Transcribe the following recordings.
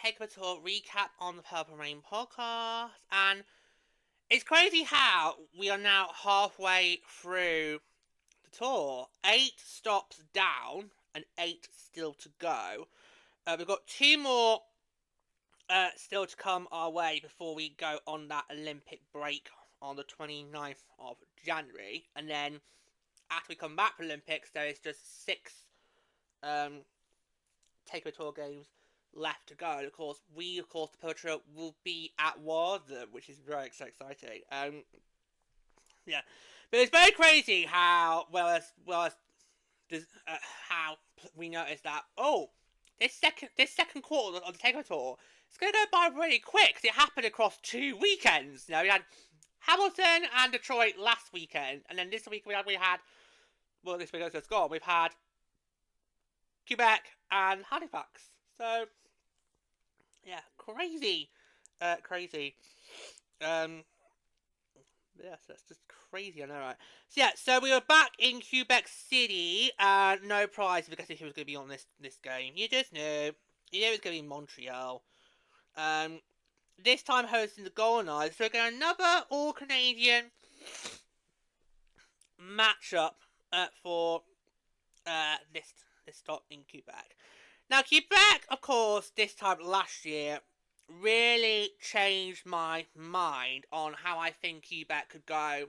Takeover Tour recap on the Purple Rain podcast, and it's crazy how we are now halfway through the tour. 8 stops down and 8 still to go. We've got 2 more still to come our way before we go on that Olympic break on the 29th of January, and then after we come back from Olympics, there is just 6 Takeover Tour games left to go. Of course, the Purple will be at one of them, which is very exciting. Yeah, but it's very crazy how how we noticed that this second quarter of the Takeover Tour is going to go by really quick because it happened across 2 weekends. You know, we had Hamilton and Detroit last weekend, and then this week this week has just gone. We've had Quebec and Halifax. So, yeah, crazy. Yes, that's just crazy, I know, right? So, yeah, so we were back in Quebec City, no prize because who was going to be on this game. You just knew. You knew it was going to be Montreal. This time hosting the Goldeneyes. So we're going another all-Canadian matchup for this stop in Quebec. Now, Quebec, of course, this time last year, really changed my mind on how I think Quebec could go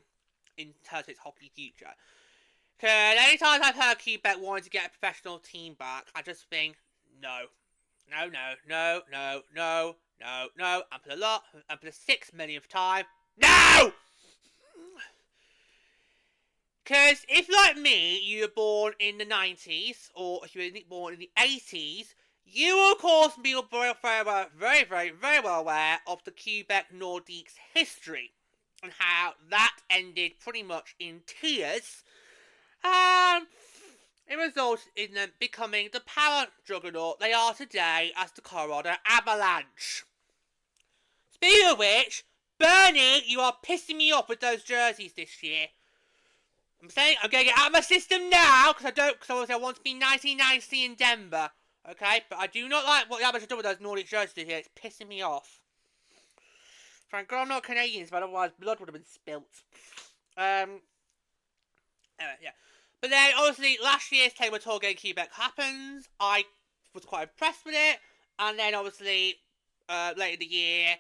in terms of its hockey future. Because any time I've heard Quebec wanting to get a professional team back, I just think, no. And for the 6 millionth time, no! Because if, like me, you were born in the 90s, or if you were born in the 80s, you will, of course, be very well aware of the Quebec Nordiques history, and how that ended pretty much in tears, and it resulted in them becoming the power juggernaut they are today as the Colorado Avalanche. Speaking of which, Bernie, you are pissing me off with those jerseys this year. I'm saying I'm going to get out of my system now because I want to be 1990 in Denver, okay? But I do not like what the Avalanche have done with those Nordic jerseys this year. It's pissing me off. Thank God I'm not Canadians, but otherwise blood would have been spilt. Anyway, yeah. But then, obviously, last year's Takeover Tour game Quebec happens. I was quite impressed with it. And then, obviously, later in the year,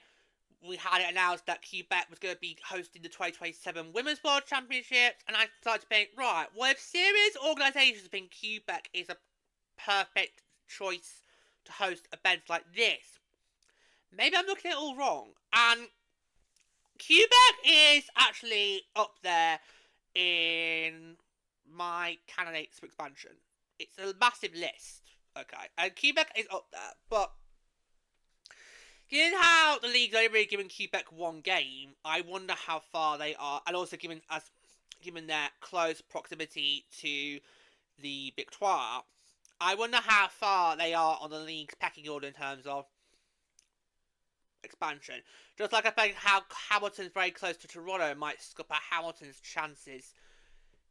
we had it announced that Quebec was going to be hosting the 2027 Women's World Championships, and I started to think, right, well, if serious organisations think Quebec is a perfect choice to host events like this, maybe I'm looking at it all wrong. And Quebec is actually up there in my candidates for expansion. It's a massive list, okay, and Quebec is up there, but given how the league's only really given Quebec 1 game, I wonder how far they are, and also given their close proximity to the Victoire, I wonder how far they are on the league's pecking order in terms of expansion. Just like I think how Hamilton's very close to Toronto might scupper Hamilton's chances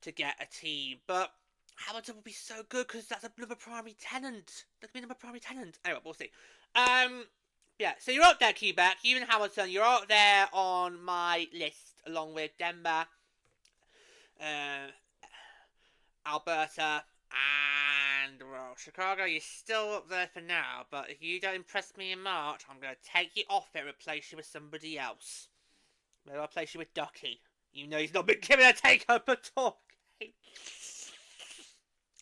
to get a team, but Hamilton will be so good because that's another primary tenant. Anyway, we'll see. Yeah, so you're up there, Quebec. You and Hamilton, you're up there on my list, along with Denver, Alberta, and, well, Chicago. You're still up there for now, but if you don't impress me in March, I'm going to take you off it and replace you with somebody else. Maybe I'll place you with Ducky. You know he's not been given a takeover tour game.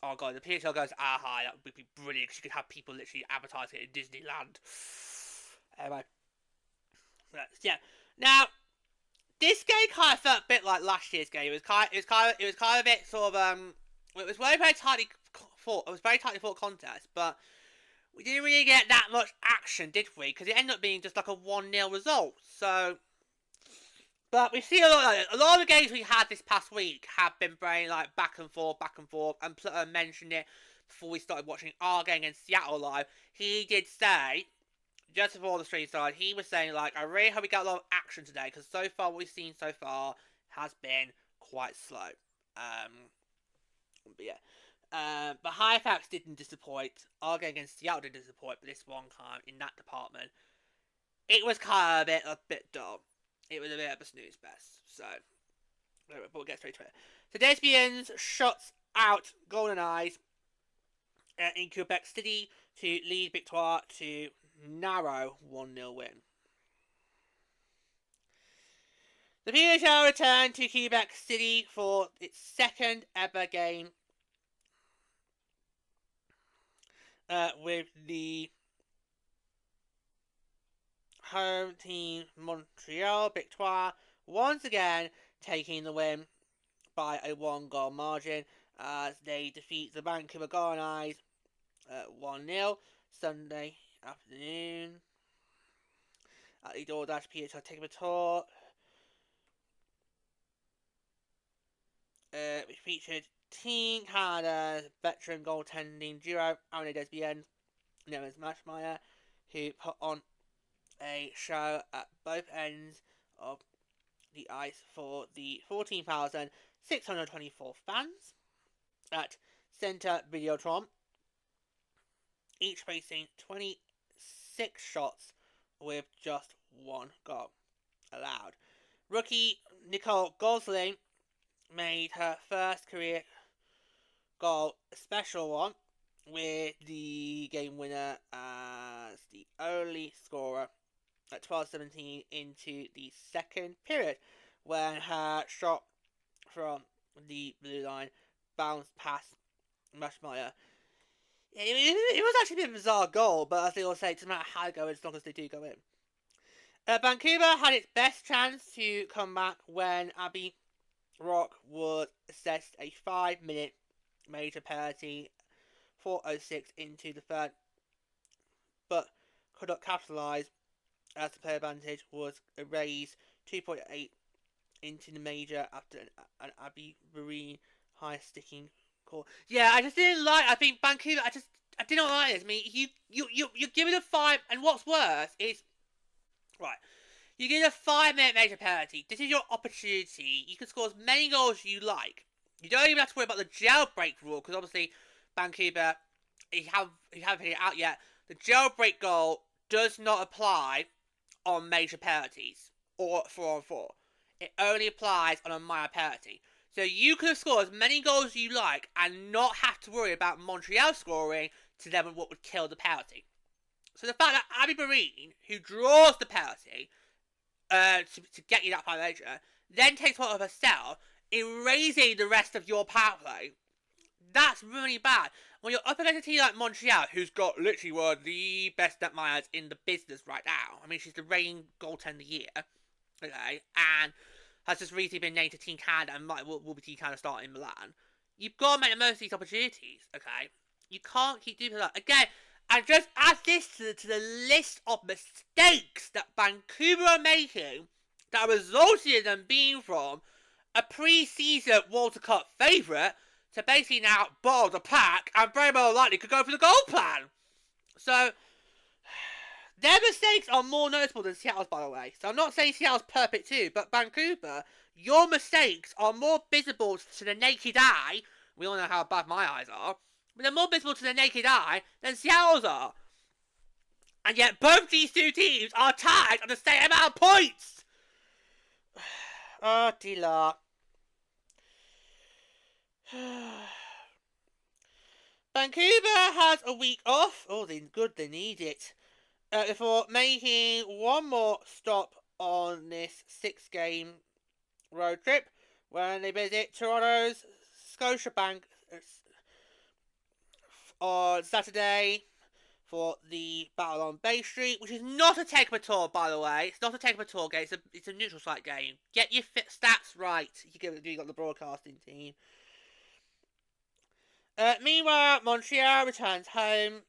Oh, God, the PHL goes high. That would be brilliant, because you could have people literally advertising it in Disneyland. Anyway, yeah. Now, this game kind of felt a bit like last year's game. It was kind of a bit sort of it was very tightly fought. It was a very tightly fought contest, but we didn't really get that much action, did we? Because it ended up being just like a 1-0 result. So, But we see a lot of the games we had this past week have been very like back and forth, and Pluto mentioned it before we started watching our game against Seattle live. He did say, just before the stream started, he was saying like, I really hope we get a lot of action today, because so far what we've seen so far has been quite slow. But yeah. But Halifax didn't disappoint. Our game against Seattle didn't disappoint, but this one time in that department, it was kind of a bit dull. It was a bit of a snooze fest. So, but we'll get straight to it. So, Desbians shuts out Goldeneyes in Quebec City to lead Victoire to narrow 1-0 win. The PWHL returned to Quebec City for its second ever game with the home team Montreal Victoire once again taking the win by a 1-goal margin as they defeat the Vancouver Goldeneyes 1-0 Sunday afternoon at the DoorDash PWHL Takeover Tour. Which featured Team Canada's veteran goaltending duo Aaron Desbiens, known as Mashmeyer, who put on a show at both ends of the ice for the 14,624 fans at Centre Videotron, each facing 26 shots with just 1 goal allowed. Rookie Nicole Gosling made her first career goal, a special one, with the game winner as the only scorer at 12:17 into the second period, when her shot from the blue line bounced past Mashmeyer. It was actually a bit of a bizarre goal, but as they all say, it doesn't matter how they go as long as they do go in. Vancouver had its best chance to come back when Abby Roque was assessed a 5-minute major penalty, 4:06 into the third, but could not capitalise as the player advantage was erased 2.8 into the major after an Abby Roque high sticking call. Yeah, I just didn't like. I think Vancouver. I did not like this. I mean, you give it a 5, and what's worse is right. You get a 5-minute major penalty. This is your opportunity. You can score as many goals as you like. You don't even have to worry about the jailbreak rule, because obviously Vancouver, you haven't figured it out yet. The jailbreak goal does not apply on major penalties or 4-on-4. It only applies on a minor penalty. So you could have scored as many goals as you like and not have to worry about Montreal scoring to them what would kill the penalty. So the fact that Abby Roque, who draws the penalty, to get you that 5 major, then takes one of herself, erasing the rest of your power play. That's really bad. When you're up against a team like Montreal, who's got literally one of the best netminders in the business right now. I mean, she's the reigning goaltender of the year, okay, and has just recently been named to Team Canada and will be Team Canada starting in Milan. You've got to make the most of these opportunities, okay? You can't keep doing that. Again, and just add this to the list of mistakes that Vancouver are making that resulted in them being from a pre-season World Cup favourite to basically now bottom of the pack and very well likely could go for the goal plan. So, their mistakes are more noticeable than Seattle's, by the way. So I'm not saying Seattle's perfect too, but Vancouver, your mistakes are more visible to the naked eye. We all know how bad my eyes are. But they're more visible to the naked eye than Seattle's are. And yet both these two teams are tied on the same amount of points. Oh, dear. Vancouver has a week off. Oh, they need it. Before making one more stop on this 6-game road trip when they visit Toronto's Scotiabank on Saturday for the Battle on Bay Street, which is not a Takeover Tour, by the way. It's not a Takeover Tour game. It's a neutral site game. Get your stats right. You got the broadcasting team. Meanwhile, Montreal returns home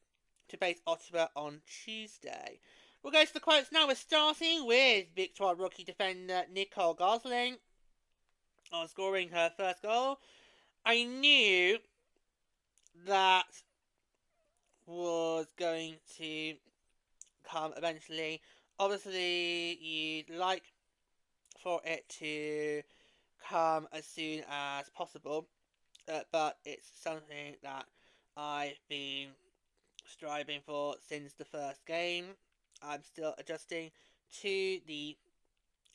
to face Ottawa on Tuesday. We'll go to the quotes now. We're starting with Victoire rookie defender Nicole Gosling on scoring her first goal. I knew that was going to come eventually. Obviously, you'd like for it to come as soon as possible, but it's something that I've been striving for since the first game. I'm still adjusting to the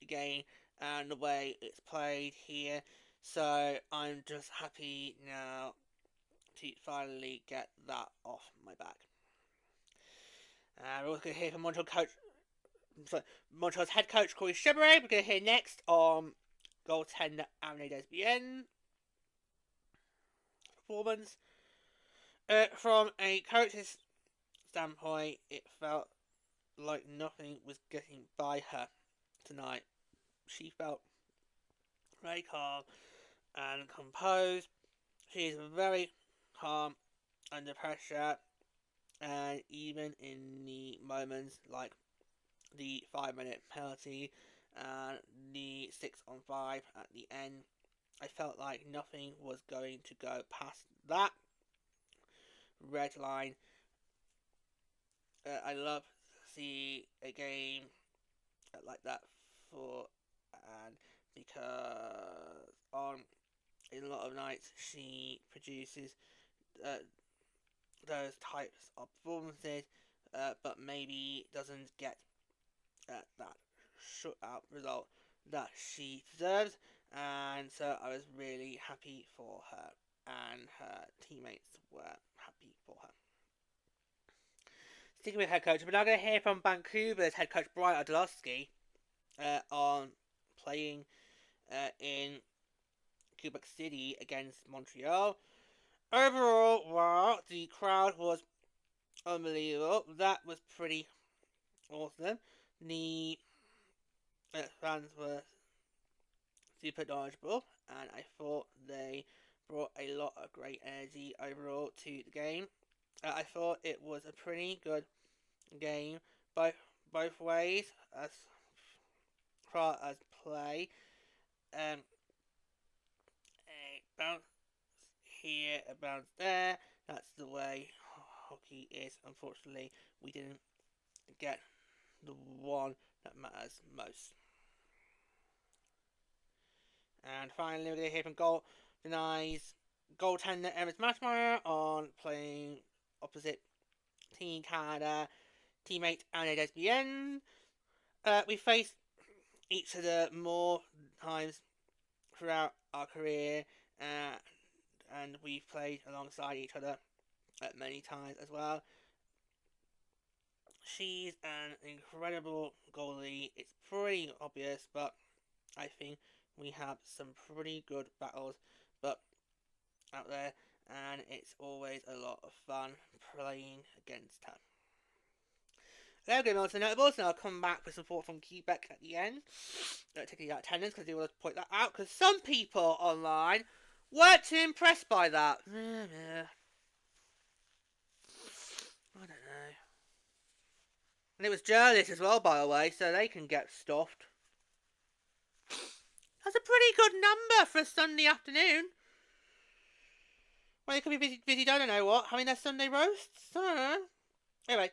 game and the way it's played here, so I'm just happy now to finally get that off my back. We're also going to hear from Montreal's head coach Corey Cheveray. We're going to hear next on goaltender Abby Roque performance. From a coach's standpoint, it felt like nothing was getting by her tonight. She felt very calm and composed. She is very calm under pressure, and even in the moments like the 5-minute penalty and the 6-on-5 at the end, I felt like nothing was going to go past that red line. I love to see a game like that because on a lot of nights she produces those types of performances, but maybe doesn't get that shutout result that she deserves, and so I was really happy for her, and her teammates were happy for her. Sticking with head coach, we're now going to hear from Vancouver's head coach Brian Adolowski on playing in Quebec City against Montreal. Overall, while the crowd was unbelievable, that was pretty awesome. The fans were super knowledgeable, and I thought they brought a lot of great energy overall to the game. I thought it was a pretty good game both ways as far as play. A bounce here, a bounce there. That's the way hockey is. Unfortunately, we didn't get the one that matters most. And finally, we're going to hear from Goldeneyes goaltender Emmett Matchmeyer on playing opposite Team Canada teammate Anne Desbiens. We faced each other more times throughout our career, and we've played alongside each other many times as well. She's an incredible goalie. It's pretty obvious, but I think we have some pretty good battles out there, and it's always a lot of fun playing against her. Now going on to the notables, and I'll come back with some thoughts from Quebec at the end. Taking that attendance, because I do want to point that out, because some people online weren't too impressed by that. I don't know. And it was journalists as well, by the way, so they can get stuffed. That's a pretty good number for a Sunday afternoon. Well, they could be busy, I don't know what, having their Sunday roasts? I don't know. Anyway,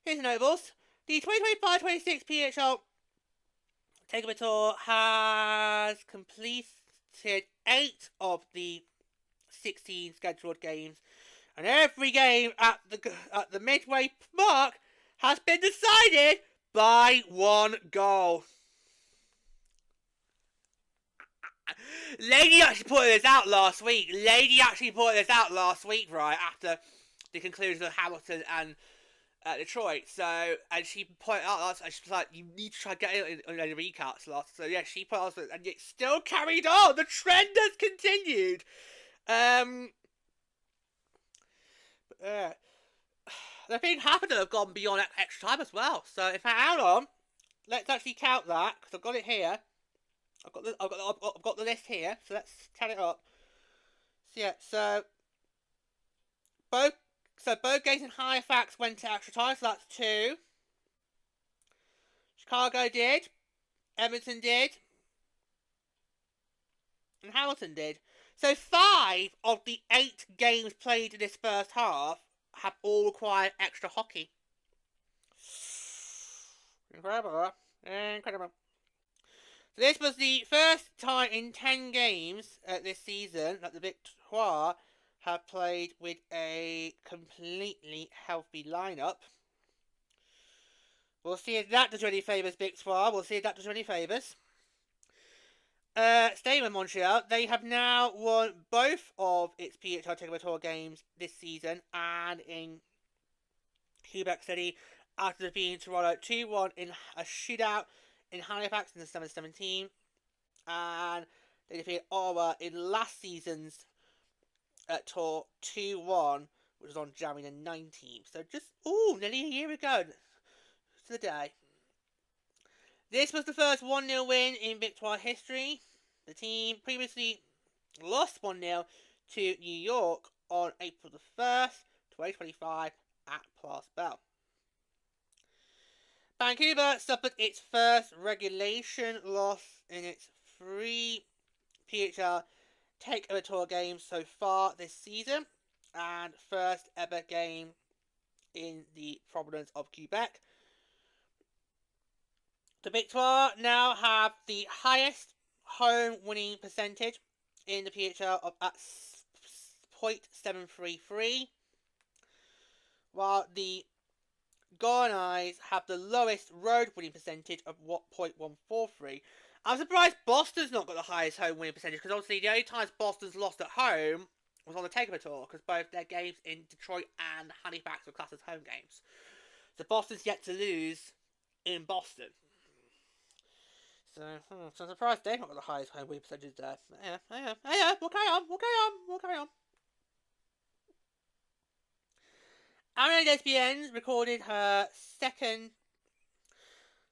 here's the notables. The 2025-26 PWHL Takeover Tour has completed 8 of the 16 scheduled games, and every game at the midway mark has been decided by 1 goal. Lady actually put this out last week. Right after the conclusion of Hamilton and Detroit. So, and she pointed out, and she was like, "You need to try getting it in the recaps last." So yeah, she put out, and it still carried on. The trend has continued. The thing happened to have gone beyond extra time as well. So if I hold on, let's actually count that because I've got it here. I've got the list here, so let's count it up. So yeah, both games in Halifax went to extra time, so that's 2. Chicago did. Edmonton did. And Hamilton did. So 5 of the 8 games played in this first half have all required extra hockey. Incredible. Incredible. So this was the first time in 10 games this season that the Victoire have played with a completely healthy lineup. We'll see if that does you any favours, Victoire. We'll see if that does you any favours. Staying with Montreal, they have now won both of its PWHL Takeover Tour games this season, and in Quebec City, after defeating Toronto 2-1 in a shootout in Halifax in the 7-17, and they defeated Ottawa in last season's tour 2-1, which was on January the 19th. So just, nearly a year ago to the day. This was the first 1-0 win in Victoire history. The team previously lost 1-0 to New York on April the 1st, 2025 at Place Bell. Vancouver suffered its first regulation loss in its 3 PWHL Takeover Tour games so far this season, and first ever game in the province of Quebec. The Victoire now have the highest home winning percentage in the PWHL of at .733, while the Goldeneyes have the lowest road winning percentage of .143. I'm surprised Boston's not got the highest home winning percentage, because obviously the only times Boston's lost at home was on the Takeover Tour, because both their games in Detroit and Halifax were classed as home games. So Boston's yet to lose in Boston. So I'm surprised they've not got the highest home winning percentage there. Yeah, we'll carry on. Anna Lesbienne recorded her second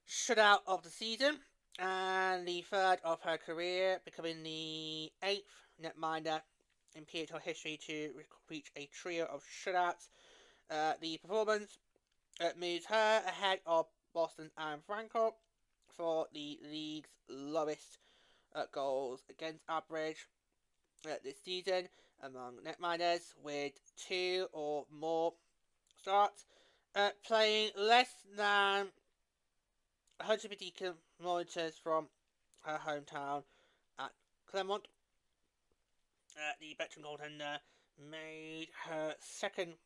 shutout of the season, and the third of her career, becoming the 8th netminder in PWHL history to reach a trio of shutouts. The performance moves her ahead of Boston's Anne Franco for the league's lowest goals against average this season among netminders, with 2 or more starts, playing less than 150 kilometers from her hometown at Clermont. The veteran goaltender made her second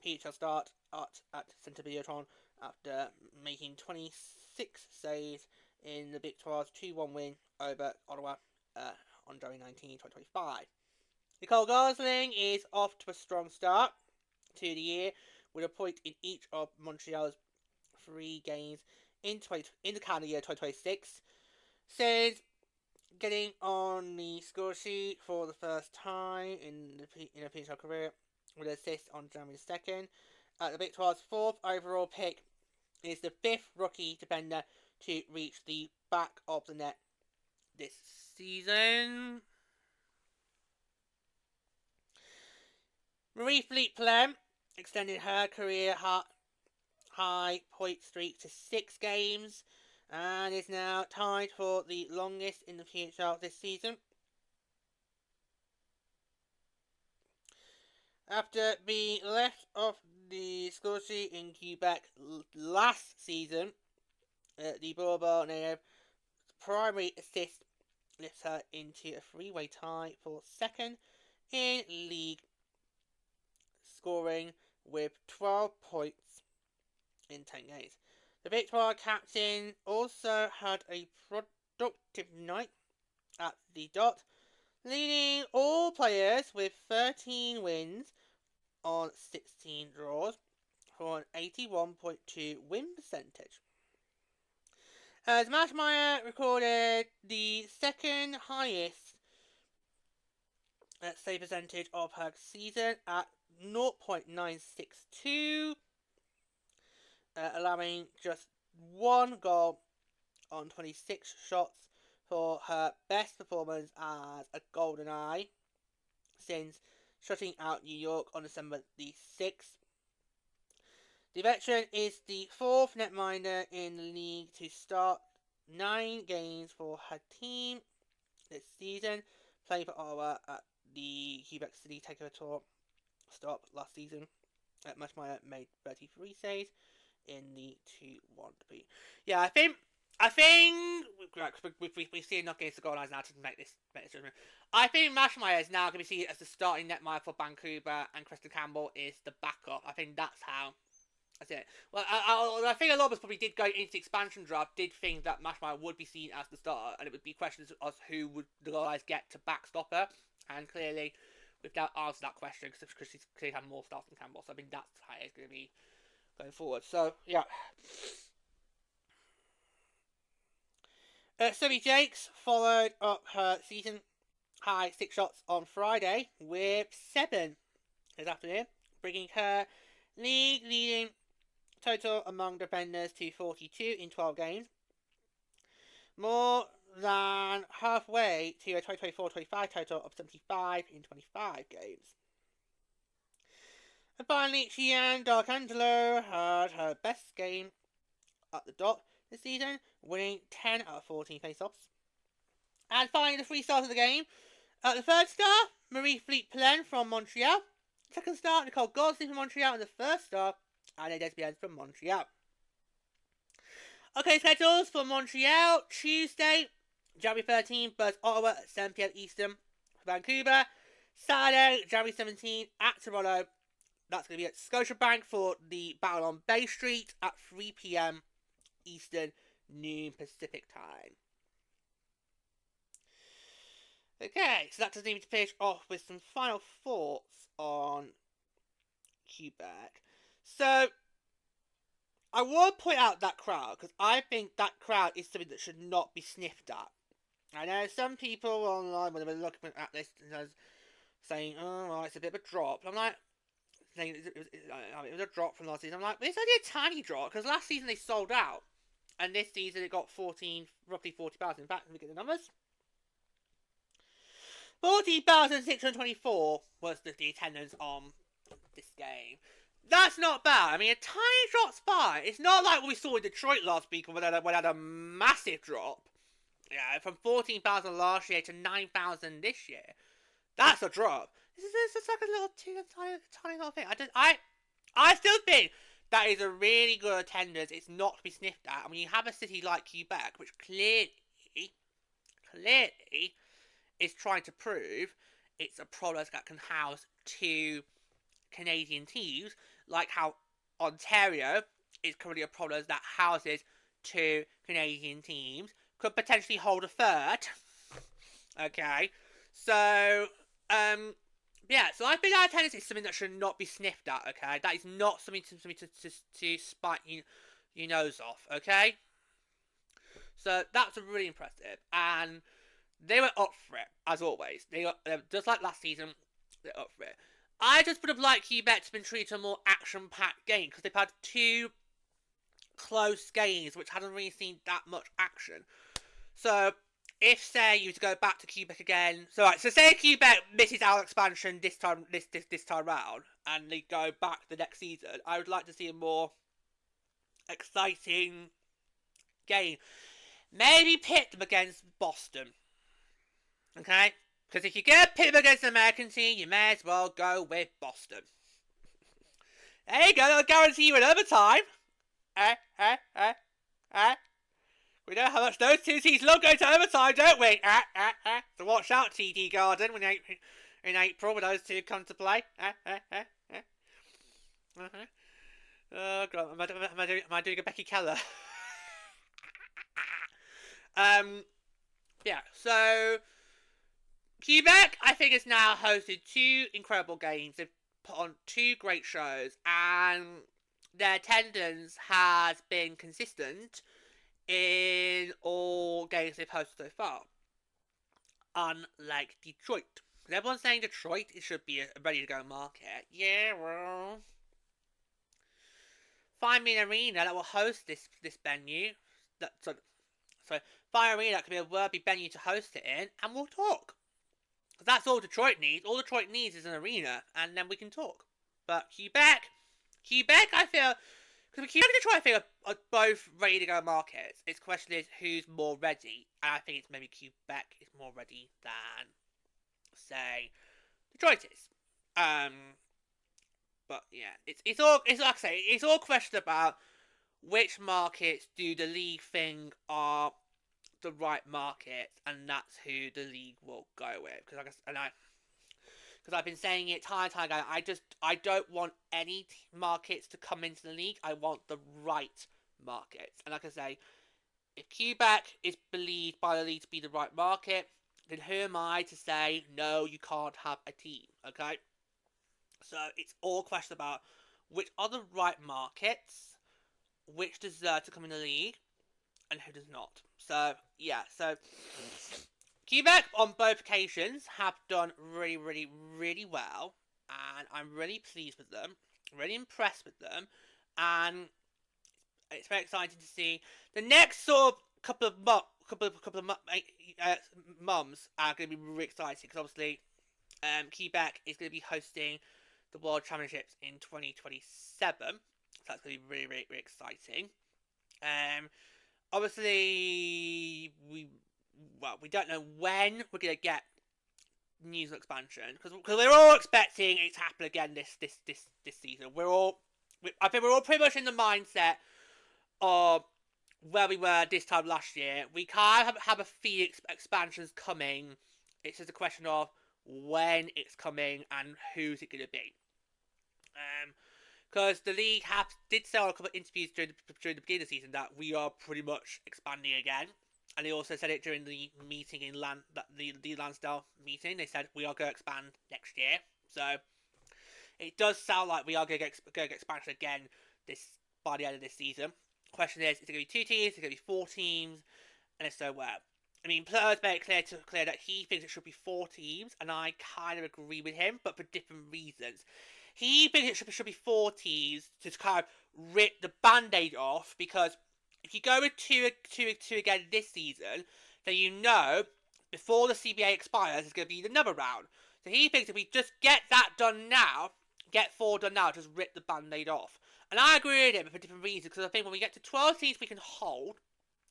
PHL start at Centre Videotron after making 26 saves in the Victoire's 2-1 win over Ottawa on January 19, 2025. Nicole Gosling is off to a strong start to the year, with a point in each of Montreal's 3 games in the calendar year 2026. Since getting on the score sheet for the first time in a PHL career with an assist on January 2nd. The Victoire's 4th overall pick is the 5th rookie defender to reach the back of the net this season. Marie-Philippe Poulin extended her career high point streak to 6 games and is now tied for the longest in the PHL this season. After being left off the score sheet in Quebec last season, the Montreal native primary assist lifts her into a 3-way tie for second in league scoring with 12 points in 10 games. The Victoire captain also had a productive night at the dot, leading all players with 13 wins on 16 draws for an 81.2 win percentage. As Matchmeyer recorded the second highest save percentage of her season at 0.962, allowing just 1 goal on 26 shots for her best performance as a Goldeneye since shutting out New York on December the 6th. The veteran is the 4th netminder in the league to start 9 games for her team this season. Played for Ottawa at the Quebec City Takeover Tour stop last season. Mashmaya made 33 saves in the 2-1 defeat. Yeah, I think we've seen enough games to go on now to make this judgment. I think Mashmaya is now going to be seen as the starting netminder for Vancouver, and Kristen Campbell is the backup. I think that's it. Well, I think a lot of us probably did go into the expansion draft, did think that Mashmaya would be seen as the starter, and it would be questions of who would the guys get to backstop her, and clearly, without answering that question, because she's clearly had more starts than Campbell, so I think that's how it's going to be going forward. So, yeah. Subby Jakes followed up her season high 6 shots on Friday with 7 this afternoon, bringing her league leading total among defenders to 42 in 12 games. More than halfway to a 2024-25 total of 75 in 25 games. And finally, Xian D'Arcangelo had her best game at the dot this season, winning 10 out of 14 face-offs. And finally, the 3 stars of the game. The third star, Marie-Philippe Plen from Montreal. Second star, Nicole Goldstein from Montreal. And the first star, Anne Desbiens from Montreal. Okay, schedules for Montreal. Tuesday, January 13th, versus Ottawa at 7 p.m. Eastern. Vancouver, Saturday, January 17th, at Toronto. That's going to be at Scotiabank for the Battle on Bay Street at 3 p.m. Eastern, noon Pacific time. Okay, so that does need to finish off with some final thoughts on Quebec. So, I want to point out that crowd, because I think that crowd is something that should not be sniffed at. I know some people online, when they were looking at this, saying, oh, well, it's a bit of a drop. I'm like, saying it was a drop from last season. I'm like, but it's only a tiny drop, because last season they sold out. And this season it got roughly 40,000. In fact, let me get the numbers. 40,624 was the attendance on this game. That's not bad. I mean, a tiny drop's fine. It's not like what we saw in Detroit last week when it had a massive drop. Yeah, from 14,000 last year to 9,000 this year. That's a drop. This is like a little tiny little thing. I still think that is a really good attendance. It's not to be sniffed at. I mean, you have a city like Quebec, which clearly is trying to prove it's a product that can house 2 Canadian teams, like how Ontario is currently a product that houses 2 Canadian teams, could potentially hold a third. Okay, so yeah, so I think that attendance is something that should not be sniffed at. Okay, that is not something to spite your nose off. Okay, so that's really impressive, and they were up for it as always. They just like last season. They're up for it. I just would have liked Quebec to have been treated to a more action-packed game, because they've had 2 close games which hadn't really seen that much action. So, if, say, you were to go back to Quebec again, so say Quebec misses our expansion this time round, and they go back the next season, I would like to see a more exciting game. Maybe pit them against Boston. Okay? Because if you're going to pit them against an American team, you may as well go with Boston. There you go, that'll guarantee you an overtime. We know how much those 2 teams love going to overtime, don't we? So watch out, TD Garden, in April when those 2 come to play. Oh god, am I doing a Becky Keller? Yeah, so Quebec, I think, has now hosted 2 incredible games. They've put on 2 great shows, and their attendance has been consistent in all games they've hosted so far. Unlike Detroit. Everyone's saying Detroit, it should be a ready-to-go market. Yeah, well, find me an arena that will host this venue. So find an arena that can be a worthy venue to host it in, and we'll talk. Because that's all Detroit needs. All Detroit needs is an arena, and then we can talk. But Quebec, I feel, Because we keep trying to think of both ready to go markets. Its question is who's more ready, and I think it's maybe Quebec is more ready than, say, Detroit is. But yeah, it's like I say, it's all a question about which markets do the league think are the right markets, and that's who the league will go with. Because I've been saying it time and time again, I don't want any markets to come into the league. I want the right markets. And like I say, if Quebec is believed by the league to be the right market, then who am I to say, no, you can't have a team, okay? So it's all a question about which are the right markets, which deserve to come in the league, and who does not. So, yeah, so Quebec, on both occasions, have done really, really, really well, and I'm really pleased with them, really impressed with them, and it's very exciting to see the next sort of couple of months are going to be really exciting, because obviously Quebec is going to be hosting the World Championships in 2027, so that's going to be really, really, really exciting. Obviously, we don't know when we're going to get New Zealand expansion, because we're all expecting it to happen again this season. I think we're all pretty much in the mindset of where we were this time last year. We kind of have a few expansions coming. It's just a question of when it's coming and who's it going to be. Because the league did say on a couple of interviews during the beginning of the season that we are pretty much expanding again. And they also said it during the meeting in the Lansdale meeting. They said we are going to expand next year. So it does sound like we are going to get expansion again by the end of this season. Question is it going to be 2 teams? Is it going to be 4 teams? And if so, where? I mean, Plur's made it clear that he thinks it should be 4 teams, and I kind of agree with him, but for different reasons. He thinks it should be 4 teams to kind of rip the band-aid off, because if you go with two again this season, then you know before the CBA expires, there's going to be another round. So he thinks if we just get that done now, get 4 done now, just rip the band-aid off. And I agree with him for different reasons, because I think when we get to 12 teams, we can hold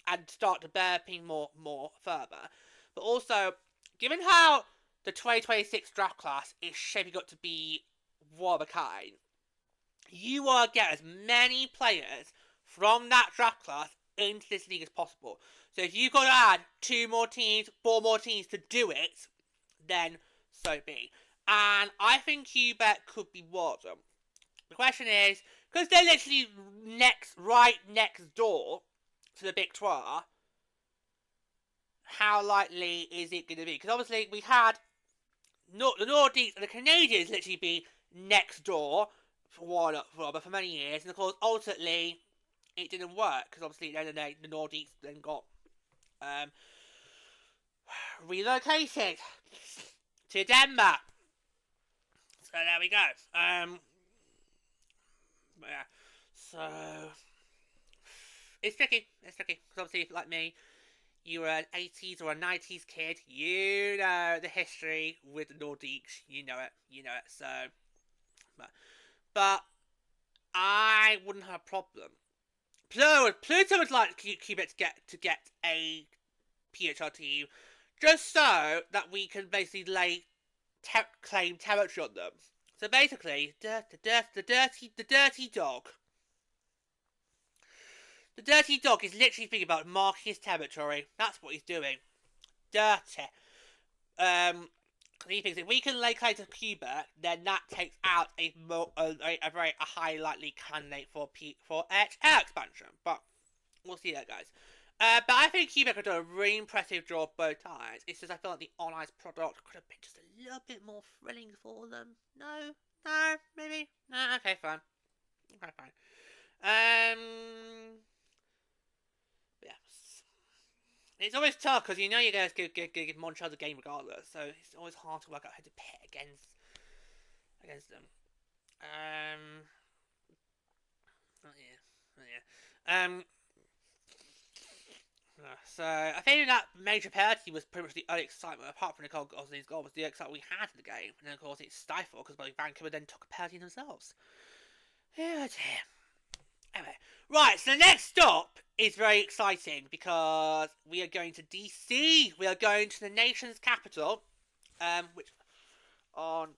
and start developing more further. But also, given how the 2026 draft class is shaping up to be one of a kind, you want to get as many players from that draft class into this league as possible. So if you've got to add 2 more teams, 4 more teams to do it, then so be. And I think Quebec could be one of them. The question is, because they're literally right next door to the Victoire, how likely is it going to be? Because obviously we had the Nordiques and the Canadians literally be next door for many years, and of course ultimately it didn't work, because obviously at the end of the day the Nordiques then got relocated to Denmark. So there we go. Yeah. So it's tricky. Because obviously, if, like me, you were an 80s or a 90s kid, you know the history with the Nordiques. You know it. So, but I wouldn't have a problem. Pluto would like Quebec to get a PHL team, just so that we can basically claim territory on them. So basically, the dirty dog. The dirty dog is literally thinking about marking his territory. That's what he's doing. Dirty. He thinks if we can lay claim to Quebec, then that takes out a high likely candidate for HL expansion. But we'll see that, guys. But I think Quebec have done a really impressive job both times. It's just I feel like the on-ice product could have been just a little bit more thrilling for them. No, maybe. No, okay, fine. Yeah. It's always tough because you know you're going to give Montreal the game regardless, so it's always hard to work out how to pit against them. So I think that major penalty was pretty much the only excitement, apart from Nicole Gosling's goal, was the excitement we had in the game. And then of course it's stifled because Vancouver then took a penalty themselves. Oh dear. Anyway, right, so the next stop is very exciting because we are going to DC. We are going to the nation's capital, which on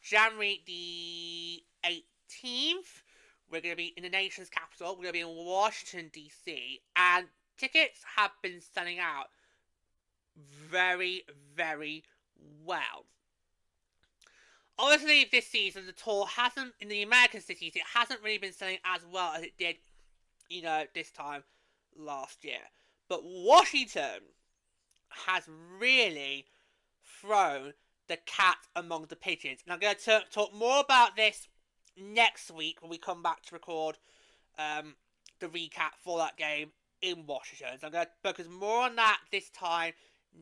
January the 18th. We're going to be in the nation's capital. We're going to be in Washington, D.C. And tickets have been selling out very, very well. Obviously, this season, the tour hasn't, in the American cities, it hasn't really been selling as well as it did, this time last year. But Washington has really thrown the cat among the pigeons. And I'm going to talk more about this next week when we come back to record the recap for that game in Washington. So I'm going to focus more on that this time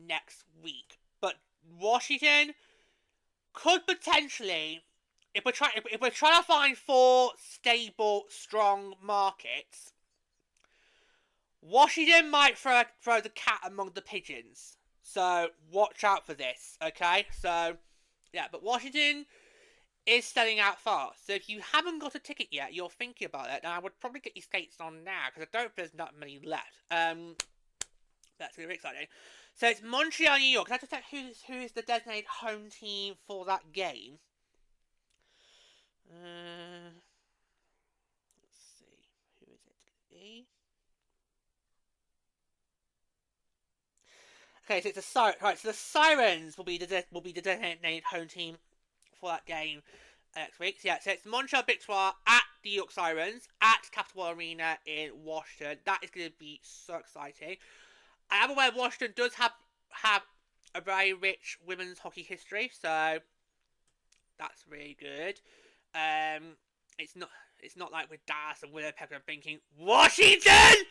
next week. But Washington could potentially, if we're trying to find 4 stable, strong markets, Washington might throw the cat among the pigeons. So watch out for this, okay? So yeah, but Washington is selling out fast. So if you haven't got a ticket yet, you're thinking about it, then I would probably get your skates on now, because I don't think there's not many left. That's going to be exciting. So it's Montreal, New York. Can I just check who is the designated home team for that game? Let's see. Who is it going to be? Okay, so it's so the Sirens will be the designated home team for that game next week. So yeah, so it's Montreal Victoire at the York Sirens at Capital Arena in Washington. That is going to be so exciting. I am aware Washington does have a very rich women's hockey history, so that's really good. It's not like with Dallas and Winnipeg. I'm thinking Washington.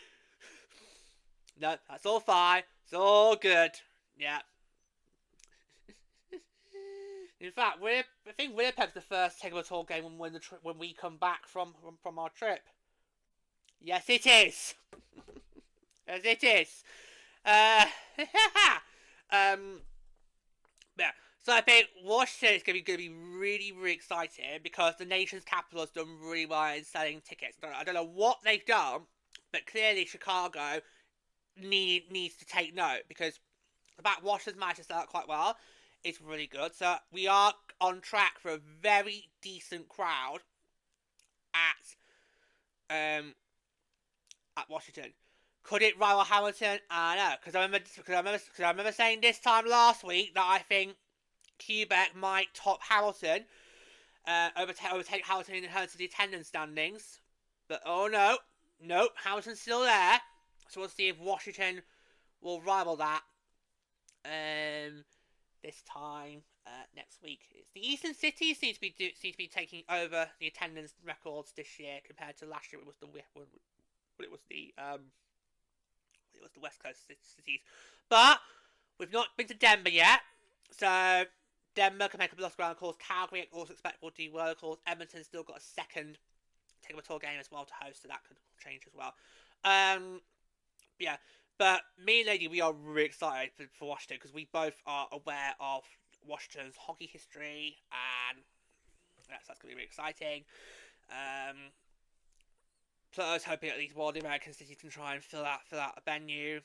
No, that's all fine. It's all good. Yeah. In fact, I think Winnipeg's the first Takeover Tour game when we come back from our trip. Yes, it is. Yes, it is. Yeah. So I think Washington is going to be really, really exciting because the nation's capital has done really well in selling tickets. I don't know what they've done, but clearly Chicago needs to take note, because the fact Washington's managed to sell out quite well is really good. So we are on track for a very decent crowd at Washington. Could it rival Hamilton? I don't know, because I remember saying this time last week that I think Quebec might top Hamilton, overtake Hamilton in terms of the attendance standings. But oh no, Hamilton's still there. So we'll see if Washington will rival that this time next week. The Eastern Cities seem to be taking over the attendance records this year compared to last year. It was the West Coast cities, but we've not been to Denver yet. So Denver can make up lost ground. Of course, Calgary also expect will do well. Of course, Edmonton's still got a second Takeover Tour game as well to host, so that could change as well. Yeah, but me and Lady, we are really excited for Washington because we both are aware of Washington's hockey history, and that's going to be really exciting. So I was hoping at least one of the American cities can try and fill out a venue,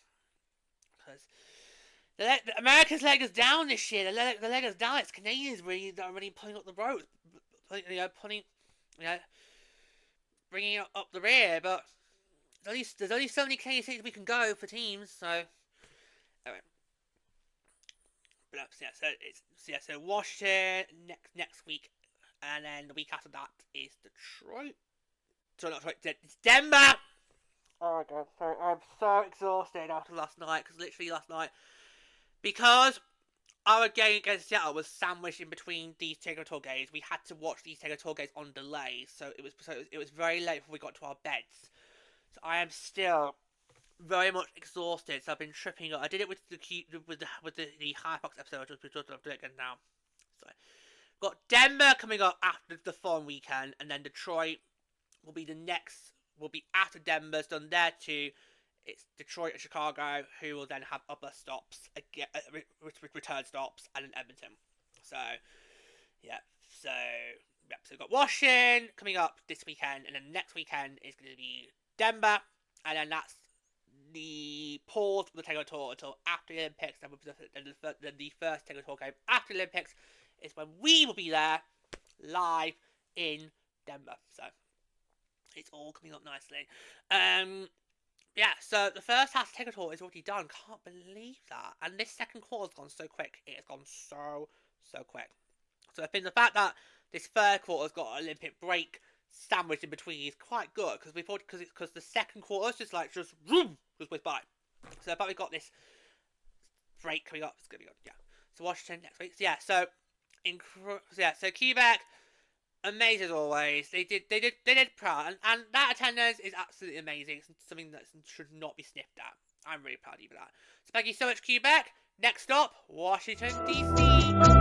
because the Americans let us down this year. They let us down. It's Canadians that are really pulling up the road, bringing it up the rear, but there's only so many Canadian cities we can go for teams, so anyway. But so Washington next week, and then the week after that is Detroit. So not Detroit, it's Denver. Oh my god, sorry, I'm so exhausted after last night, because literally last night, because our game against Seattle was sandwiched in between these Takeover Tour games, we had to watch these Takeover Tour games on delay, so it was very late before we got to our beds. So I am still very much exhausted. So I've been tripping up. I did it with the Hyperbox episode, which I'm doing again now. So got Denver coming up after the following weekend, and then Detroit will be after Denver's done there too. It's Detroit and Chicago, who will then have other stops again, return stops, and then Edmonton. So yeah, so Yep, so we've got Washington coming up this weekend, and then next weekend is going to be Denver, and then that's the pause for the Takeover Tour until after the Olympics. And the first Takeover Tour game after the Olympics is when we will be there live in Denver. So it's all coming up nicely. Yeah, so the first half of Takeover Tour is already done. Can't believe that. And this second quarter's gone so quick. It has gone so quick. So I think the fact that this third quarter's got an Olympic break sandwiched in between is quite good, because the second quarter's just whizzed by. So the fact we've got this break coming up, it's gonna be good. Yeah. So Washington next week. So yeah. So so Quebec, amazing as always. They did proud, and that attendance is absolutely amazing. It's something that should not be sniffed at. I'm really proud of you for that. So thank you so much, Quebec. Next up, Washington DC.